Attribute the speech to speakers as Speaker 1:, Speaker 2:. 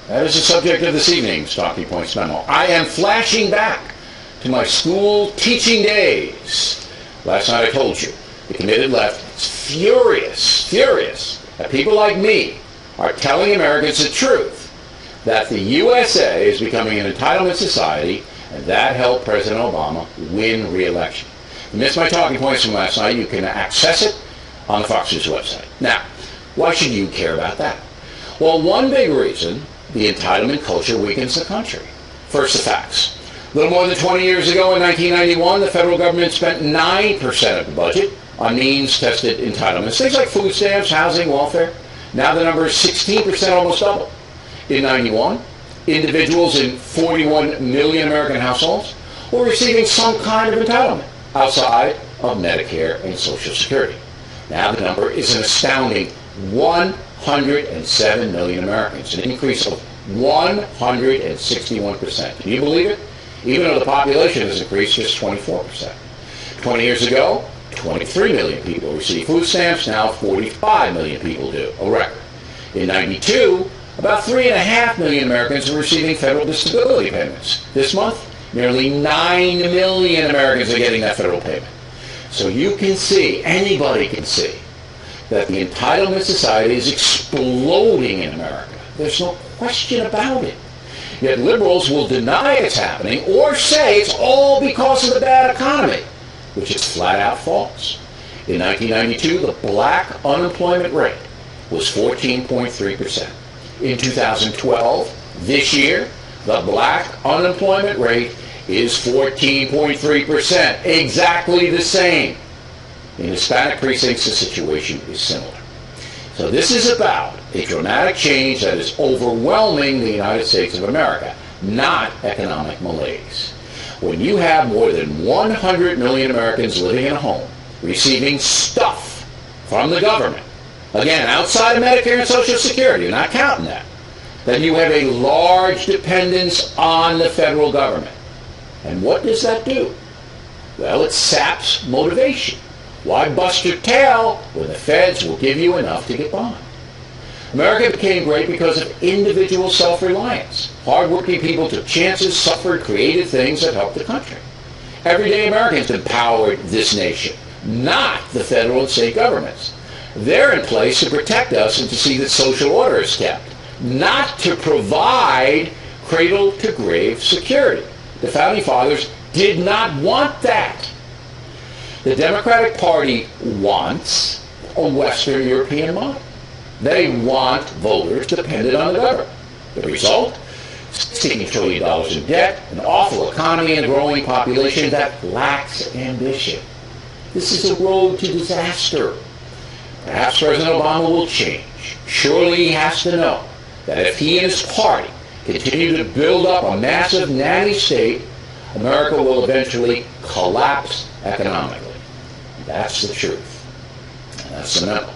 Speaker 1: That is the subject of this evening's Talking Points memo. I am flashing back to my school teaching days. Last night I told you, the committed left is furious that people like me are telling Americans the truth, that the USA is becoming an entitlement society, and that helped President Obama win re-election. If you missed my talking points from last night, you can access it on the Fox News website. Now, why should you care about that? Well, one big reason, the entitlement culture weakens the country. First, the facts. A little more than 20 years ago, in 1991, the federal government spent 9% of the budget on means-tested entitlements, things like food stamps, housing, welfare. Now the number is 16%, almost double. In 91, individuals in 41 million American households were receiving some kind of entitlement outside of Medicare and Social Security. Now the number is an astounding 107 million Americans, an increase of 161%. Can you believe it? Even though the population has increased just 24%. 20 years ago, 23 million people received food stamps. Now 45 million people do, a record. In 92, about 3.5 million Americans are receiving federal disability payments. This month, nearly 9 million Americans are getting that federal payment. So you can see, anybody can see, that the entitlement society is exploding in America. There's no question about it. Yet liberals will deny it's happening or say it's all because of the bad economy, which is flat out false. In 1992, the black unemployment rate was 14.3%. In 2012, this year, the black unemployment rate is 14.3%, exactly the same. In Hispanic precincts, the situation is similar. So this is about a dramatic change that is overwhelming the United States of America, not economic malaise. When you have more than 100 million Americans living in a home, receiving stuff from the government, again, outside of Medicare and Social Security, you're not counting that, then you have a large dependence on the federal government. And what does that do? Well, it saps motivation. Why bust your tail when the feds will give you enough to get by? America became great because of individual self-reliance. Hardworking people took chances, suffered, created things that helped the country. Everyday Americans empowered this nation, not the federal and state governments. They're in place to protect us and to see that social order is kept, not to provide cradle-to-grave security. The Founding Fathers did not want that. The Democratic Party wants a Western European model. They want voters dependent on the government. The result? $16 trillion in debt, an awful economy, and a growing population that lacks ambition. This is a road to disaster. Perhaps President Obama will change. Surely he has to know that if he and his party continue to build up a massive nanny state, America will eventually collapse economically. That's the truth. And that's the memo.